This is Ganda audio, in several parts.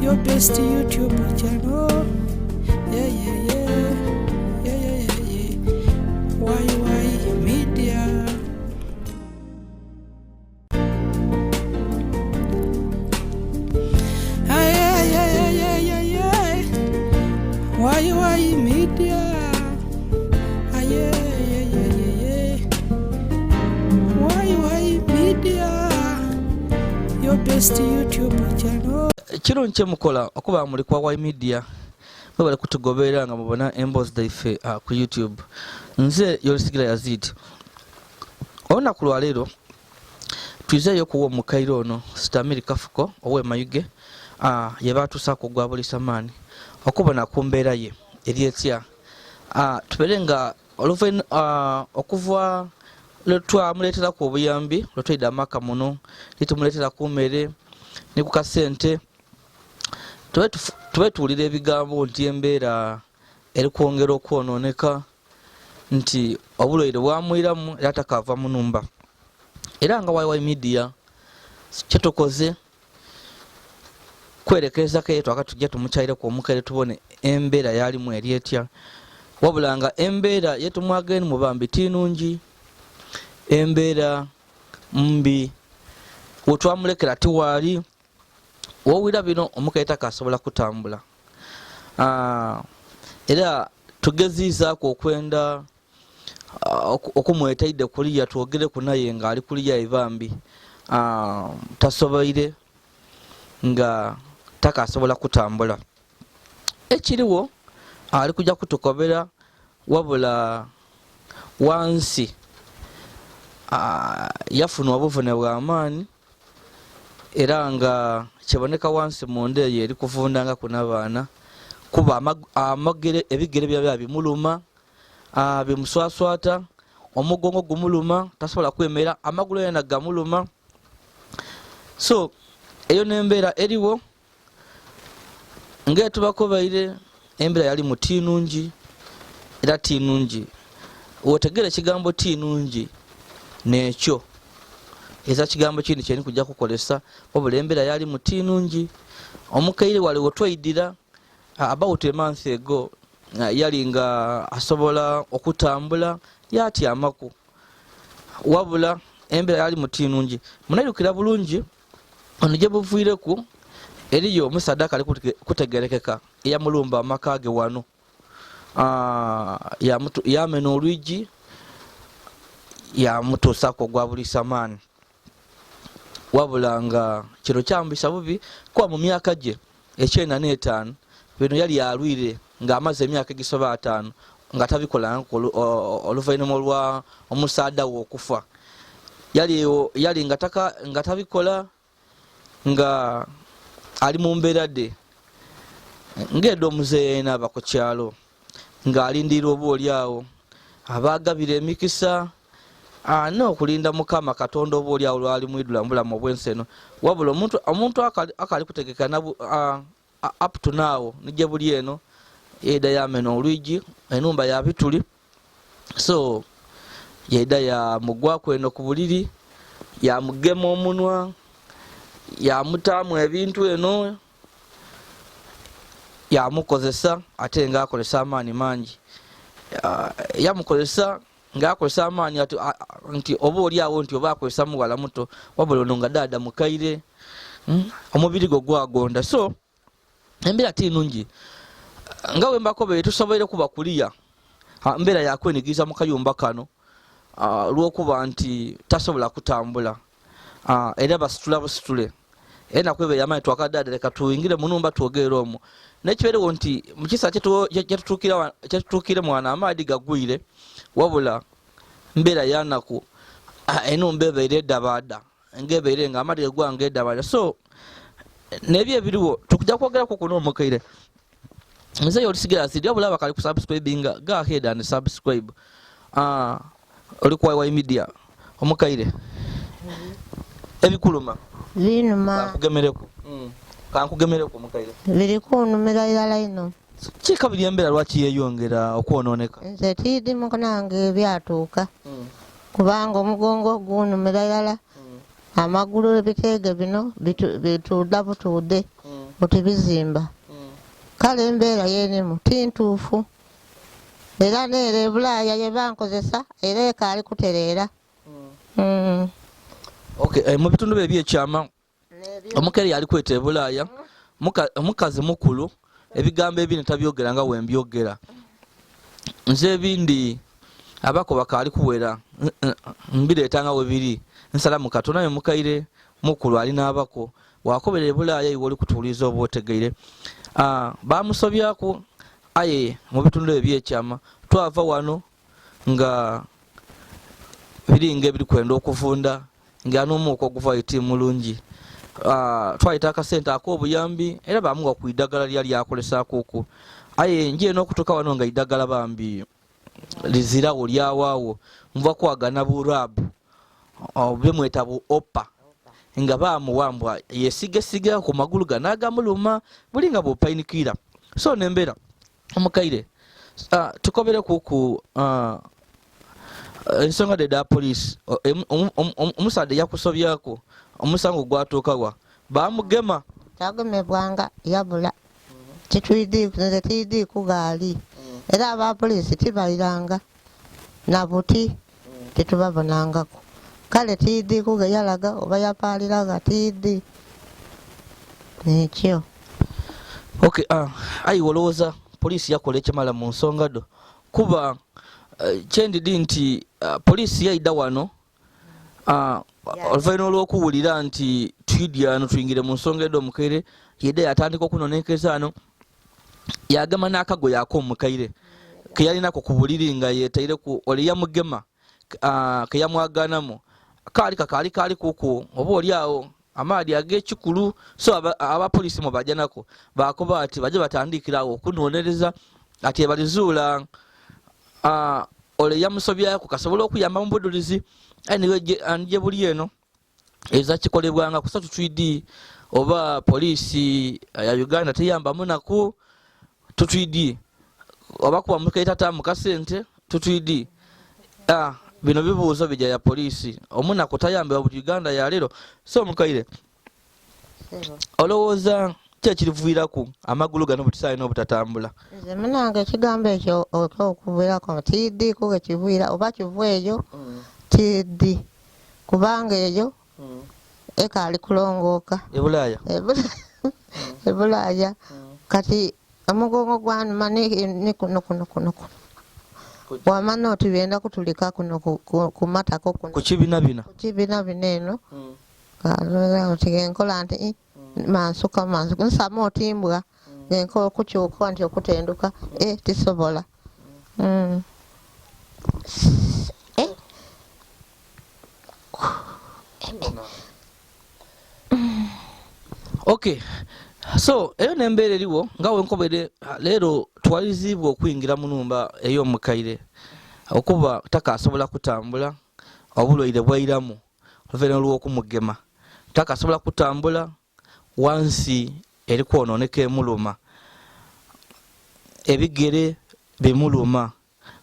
your best YouTube channel. Yeah, yeah, yeah. Yeah, yeah, yeah, yeah. Why media? Yeah, yeah, yeah, yeah, yeah. Why media? Yeah, yeah, yeah, yeah, yeah. Why media? Your best YouTube channel. Kino nche mukola okuba muli kwa Why Media bali kutugoberera nga mubona embos daife ku YouTube. Nze Yolisigila Yazid. Ona kulwa lero twizeyo kuwo mu Kairo ono Stamili Kafuko owe Mayuge yebatusa kugwa bulisamani okubona kumbeera ye eryetya tuberenga oluven okuvwa lotwa muletera ku obuyambi lotwida maka muno litumuletera ku mmere ne ku kasente tuwetulira ebigambo nti embeera eri kwongera okwononeka nti obulwaire bwamwiramu era takava mu numba era nga Why Media kyetokoze kwerekereza keetu akatujja tumukyayire ku omukere tubone embeera yalimu eryetya wabula nga embeera yetumwageni mu bambi tinungi embeera mbi wotwamulekera tiwaali wowira bino omukere takasobola kutambula era tugezizaako okwenda okumwetaidde kuliya twogere kunaye nga ali kuliya ebambi tasoboire nga takasobola kutambula ekiriwo ali kujja kutukobera wabula wansi yafuna obuvune bw'amaani era nga kiboneka wansi munda eyo eri kuvundanga kuna baana kuba amagere ebigere byabya bimuluma bimuswaswata omugongo gumuluma tasobola kwemera amagulu yena gamuluma so eyo nembeera eriwo ngetubakobaire embeera yali mu tinungi era tinungi wotegere ekigambo tinungi nekyo eza kigambo kindi kyeni kujja kukolesa wabula embeera yali mu tinungi omukaire wali wotwaidira about a month ago yali nga asobola okutambula yatyamaku wabula embeera yali mu tinungi munayirukira bulungi ono gye buviireku eriyo omusaddaaka ali kutegerekeka eyamulumba amaka ge wano yamena olwigi yamutuusako gwa bulisamaani wabula nga kino kyambisa bubi kuba mu myaka gye ekyenda n'etaano bino yali alwire ng'amaze emyaka egisoba 5 nga tabikola oluvannyuma lwa omusaada we okufa yali nga tabikola nga ali mu mbeera de ng'edda omuzeeyi n'aba ku kyalo ng'alindiira oba oliawo abaagabira emikisa n'okulinda Mukama Katonda oba oliawo lwali mwidula mu bulamu obwensi eno wabula omuntu akali kutegeka up to now nigye buli eno yeda yamena olwigi enumba ya bituli so yeda yamugwako eno ku buliri yamugema omunwa yamutaamu ebintu eno yamukozesa ate nga akolesa amaani mangi yamukozesa nga akolesa amaani nti oba oliawo nti oba akozesa muwala muto wabula ono nga dada mukaire omubiri gwe gwagonda so embeera tinungi nga wembakobere tusoboire kuba kuliya mbeera yakwenigiriza mu kayumba kano lw'okuba nti tasobola kutambula era basitula busitule era nakwebe yamaanyi twakadada leka tuyingire mu numba twogere omwo nekibeerewo nti mu kisa kyetutuukire mwana amaadi gagwire wabula mbeera yanaku enumba ebeire eddabaada ng'ebeire nga amaadi gegwanga eddabaada so nebyo ebiriwo tukujja kwogeraku kuno omukaire nze Yolisigila Yazid wabula abakali ku subscribinga go ahead and subscribe oli ku Why Media omukaire ebikuluma binuma kankugemereko omukaire biri kunumira irala ino kikabiri embeera lwaki yeeyongera okwononeka nze tiidi mukunange byatuuka kubanga omugongo gunumira irala amagulu ebiteege bino bituudda butuudde oti bizimba kale embeera yenemu tintuufu era neera ebulaaya ye bankozesa era ekaali kutereera. Okay, mu bitundu bye ebyekyama omukere yali kweta ebulaaya omukazi mukulu ebigambo ebindi tabyogera nga wembyogera nze ebindi abako bakaali kuwera mbireeta nga webiri nsala mu Katonda ye mukaire mukulu ali n'abako wakobera ebulaaya iwe oli kutuuliza oba otegeire bamusobyako aye mu bitundu ebyekyama twava wano nga biringa ebiri kwenda okuvunda nga n'omwaka oguva iti mulungi twayita akasente ak'obuyambi era bamuwa ku iddagala lyali akolesaako aye nje n'okutuuka wano nga iddagala bambi lizirawo lyawaawo nva kwagana burabu bemweta bu opa nga bamuwambwa yesigesiga ku magulu ganaagamuluma buli nga bupainikira so nembeera omukaire tukobere kuku ensonga da police omusadde yakusobyako omusango gwatuukawa bamugema tagemebwanga yabula titwidi kugaali era abapoliisi tibaliranga nabuti tetubabonangako kale tidi kuge yalaga oba yapaaliraga tidi nekyo. Okay, ayi olowooza poliisi yakola ekimala mu nsonga do kuba kyendidi nti poliisi yayidda wano oluvannyuma olw'okuwulira nti twidya ano tuyingire mu nsonga edo omukaire yedda yatandika okunonenkeza ano yagema n'akagoye ak'omukaire ke yalinako ku buliri nga yeetaireku oli yamugema ke yamwaganamu kaali kuku oba oli awo amaadi ag'ekikulu so abapoliisi mu bajja nako bakoba ati bajje batandikirawo okunonereza ati ebalizuula ole yamusobyako kasobola okuyamba mu budulizi anje buli eno eza kikolebwanga kusa tutwidi oba poliisi ya Uganda teyambamu naku tutwidi oba kuba mukaita mu kasente tutwidi bino bibuuzo bijja ya poliisi omunako tayambibwa mu Uganda ya leero so mukaire olowooza kyekirivuiraku amagulu gano butisaalina obutatambula. Nze munange ekigambo ekyo okuviirako tiddi kuge kivuira oba kivu eyo tiddi kubanga eyo ekaali kulongooka ebulaaya kati omugongo gwanuma ni kuno wamana oti byenda kutulika kuno kumatako kuno ku kibina bina eno oti genkola nti mansuka nsama otimbwa genkola okukyuka nti okutenduka tisobola. Okay, so eyo nembeera eriwo nga wenkobere leero twaliziibwa okuyingira mu nnumba ey'omukaire okuba takasobola kutambula obulwaire bwairamu oluvannyuma lw'okumugema takasobola kutambula wansi eri kwonooneka emuluma ebigere bimuluma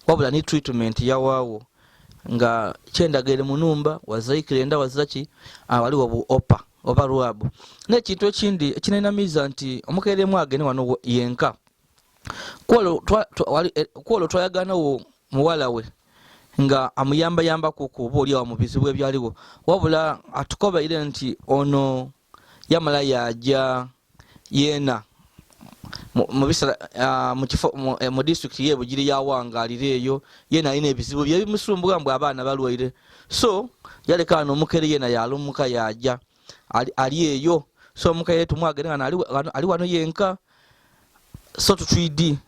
wabula ni treatment yawaawo nga kyendagere mu nnumba wazaikira enda wazaki waliwo bu opa oba lwabu n'ekintu ekindi ekinenamiza nti omukaire mwagene wano yenka kwolwo twayaganawo muwala we nga amuyambayamba kuku oba oliawo mu bizibu ebyaliwo wabula atukobaire nti ono yamala yajja yeena mu district ye Bugiri yawangaalira eyo yeena alina ebizibu byebimusumbuwa mbwe abaana balwaire so yaleka ano omukaire yeena yalumuka yajja ali eyo so omukaire tumwagene ali wano yenka so tutwidi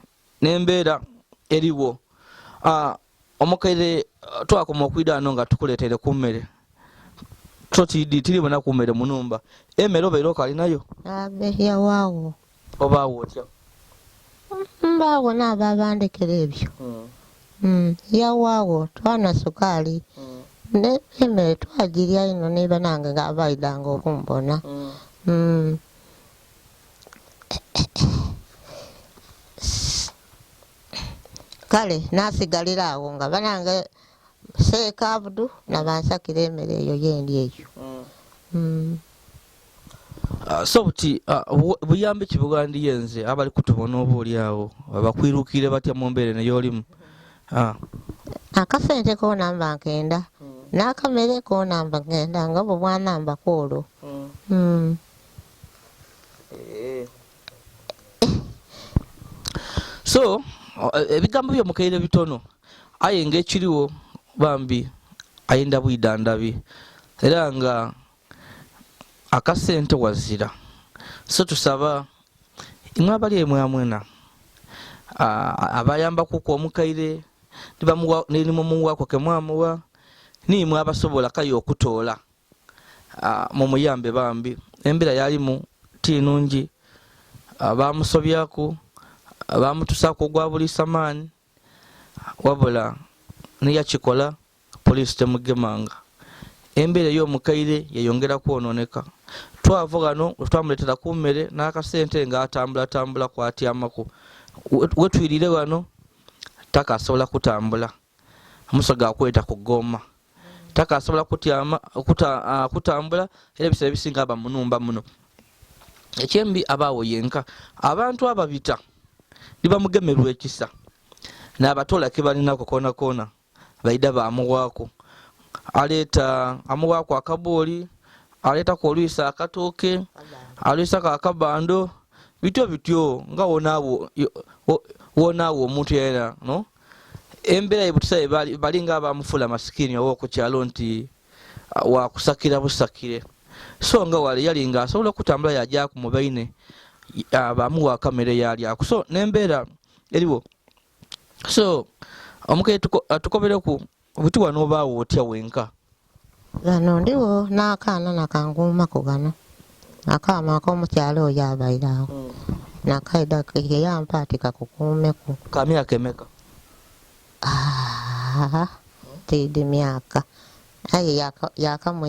n'embeera eriwo omukaire twakoma okwida ano nga tukuleetere ku mmere totidi tiribona ku mmere mu nnumba emmere obeera okalinayo yawaawo obaawo otya mbaawo n'ababandekera ebyo yawaawo twana sukaali n'emmere twagirya ino neba nange ngaabaidanga okumbona kale nasigalira awo nga banange Seeka Abudu nabansakira emmere eyo yendi eyo. So buti buyambe kibugandiye nze abali kutubona oba oli awo bakwirukire batya mu mbeera naye olimu. Akasente konamba nkenda n'akamere konamba nkenda nga bwe bwanamba kwolwo. So ebigambo byomukaire bitono aye ng'ekiriwo bambi ayenda bwidandabi era nga akasente wazira. So tusaba imwe abali emwe amwena abayamba kuko omukaire nimumuwako kemwamuwa nimwe abasobola kayo okutoola mumuyambe bambi. Embeera yalimu tinungi, bamusobyako bamutusaako gwa buli samaani wabula niyakikola poliisi temugemanga. Embeera y'omukaire yeyongera kwononeka. Twava gano twamuletera ku mmere n'akasente ng'atambula kwatyamako. Wetwirire wano takasobola kutambula, amusoga akweta kugoma, takasobola kutambula era ebiseera ebisinga aba munumba muno. Ekyembi abaawo yenka abantu ababita libamugemerwa ekisa n'abatoola ke balinako koona koona baida bamuwaako. Aleeta amuwaako akabooli, aleetako olwisa akatooke, alwisako akabando, bityo nga wonaawo omuntu yera no. Embeera yebutusabe balinga abamufuula masikini oba okukyalo nti wakusakira busakire. So nga wale yalinga asobola okutambula yajjaku mu baine bamuwa akamere yalyako. So n'embeera eriwo. So omukaire tukobereku buti wano obaawo otya wenka. Gano ndiwo n'akaana nakanguumako gano akaama ak'omukyalo oyo abairawo nakaida keyampa ati kakukuumeku. Ka myaka emeka? Tidi myaka aye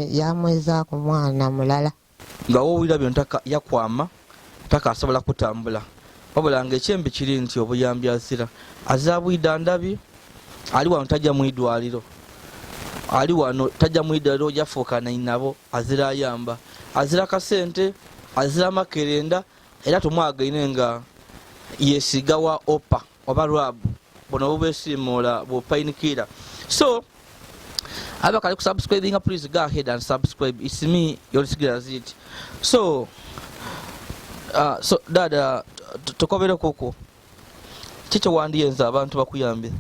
yamwezaako mwana mulala nga wowulira byonna yakwama takasobola kutambula wabula ng'ekyembi kiri nti obuyambi azira azira bwidandabi. Ali wano tajja mu idwaliro, ali wano tajja mu idwaliro yafuuka nainabo azira ayamba, azira kasente, azira makerenda era tumwagaine nga yesigawa opa oba lwabu bono bubesimula bupainikira. So abakali ku subscribing, please go ahead and subscribe. It's me, your it. So dada tukobere kuko kicho wandiyenza abantu bakuyambye.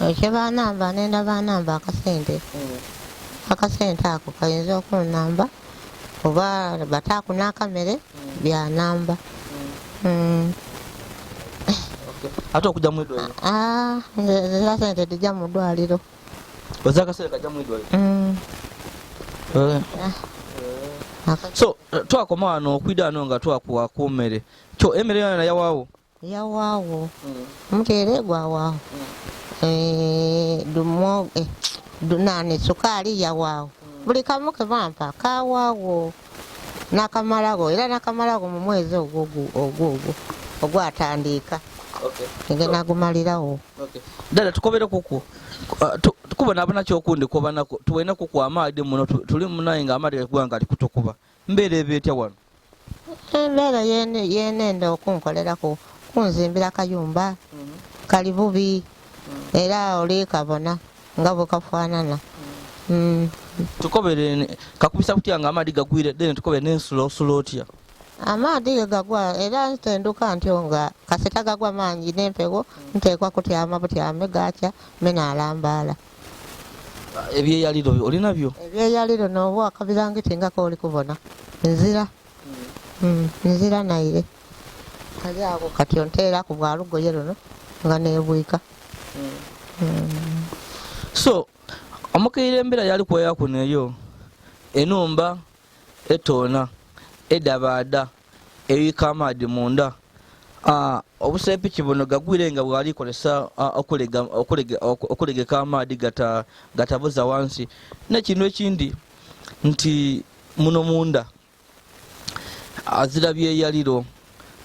Ekyebanamba nenda banamba akasente. Akasente ako kayinza okunamba oba bataku n'akamere byanamba. Ate okujja mu idwaliro? Akasente tijja mu ddwaliro. Oza akasente kajja mu idwaliro? So twakoma wano okwida wano nga twakuwa ku mmere. Kyo emmere yona yawaawo? Yawaawo. Omuceere gwawaawo. Dunane sukaali yawaawo. Buli kamu ke bampa kawaawo n'akamalago era n'akamalago mu mwezi ogwo ogwatandika. Ngenda gumalirawo. Dada tukobere kuku tukubona abana kyokundi kubanako tuwena kuku amaadi muno tuli munaye nga amaadi gwanga ali kutokuba mbeera ebyetya wano. Embeera yenenda okunkolerako kunzimbira kayumba kali bubi era oli kabona nga bwe kafaanana. Tukobere kakubisa kutya nga amaadi gagwire then tukobere n'ensulo otya? Amaadi gagwa era ntenduka ntyo nga kasita gagwa mangi n'empewo nteekwa kutyama butyame gakya menaalambala. Ebyeyaliro olina byo? Ebyeyaliro n'obwa akabirangiti nga kooli kubona nzira. Nzira naire kali ako kati onteera ku bwalugoye luno nga neebwika. So omukaire embeera yali kweyako neyo enumba etoona edabaada eyika amaadi munda. Obusepiki buno gagwire nga bwali kolesa okulegeka amaadi gatabuza wansi. Nekino ekindi nti muno munda azira byeyaliro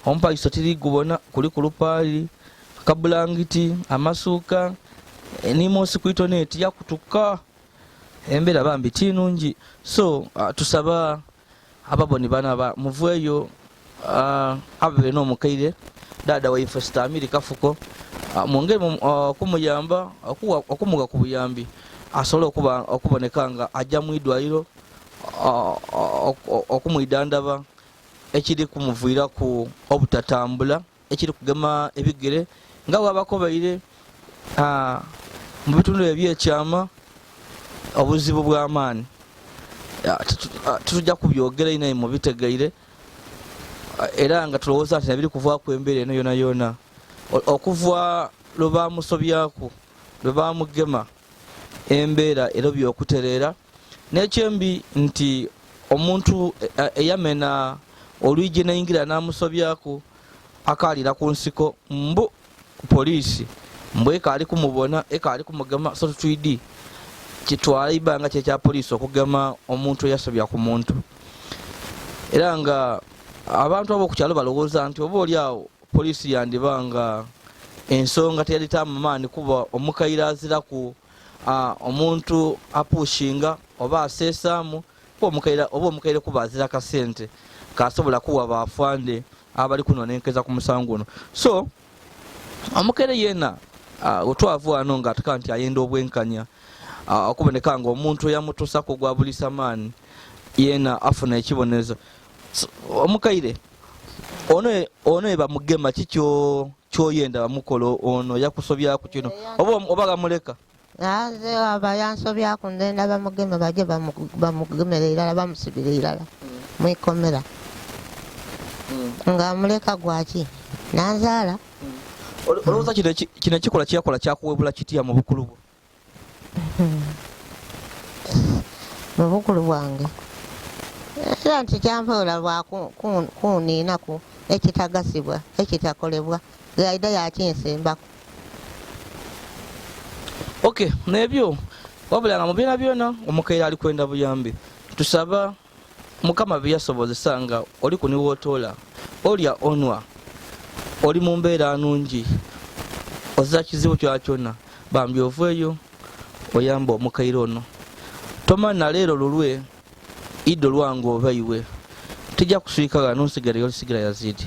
ompaiso tiri gubona kuli ku lupaali kabulangiti amasuuka enimosi kuitoneti yakutuka embeera bambi tinungi. So tusaba ababoni bana muveeyo ababe n'omukaire dada waife Sitamiri Kafuko mwongere kumuyamba okumuga ku buyambi asobole okuboneka nga ajja mu idwaliro okumwidandaba ekiri kumuviira ku obutatambula ekiri kugema ebigere nga bwabakobaire mu bitundu ebyekyama obuzibu bw'amaani tutujja kubyogera inaye mu bitegeire era nga tulowooza nti nabiri kuvaako embeera eno yona yona okuva lwe bamusobyako lwe bamugema embeera era byokutereera n'ekyembi nti omuntu eyamena olwigi n'ayingira n'amusobyako akaalira ku nsiko mbu poliisi mbu ekaali kumubona ekaali kumugema so tutwidi kitwala ibanga kyekya poliisi okugema omuntu eyasobya ku muntu era nga abantu abo ku kyalo balowooza nti oba oli awo poliisi yandibanga ensonga teyali tamamaani kuba omukaire aziraku omuntu apushinga oba aseesaamu oba omukaire kuba azira kasente kasobola kuwa baafande abali kunonenkeza ku musango ono so omukaire yena otwavu wano ng'ataka nti ayenda obwenkanya okuboneka nga omuntu eyamutusako gwa bulisamaani yena afuna ekibonezo omukaire ono ebamugema kikyo kyoyenda bamukola ono yakusobyaku kino oba gamuleka naze aba yansobyaku ndenda bamugeme baje bamugemera irala bamusibira irala mwikomera nga amuleka gwaki nanzaala olowooza kino ekikola kyakola kyakuwebula kitya mu bukulu bwo mu bukulu bwange era nti kyampola lwakuniinaku ekitagasibwa ekitakolebwa gaida yakinsimbako okay nebyo wabula nga mubyona byona omukaire ali kwenda buyambi tusaba mukama byasobozesa nga oli kuniwotoola olya onwa oli mu mbeera nungi ozza kizibu kyakyona bambi oveeyo oyamba omukaire ono tomana leero lulwe iddo lwange oba iwe tijja kusiikaga nonsigalayo lisigala yazidi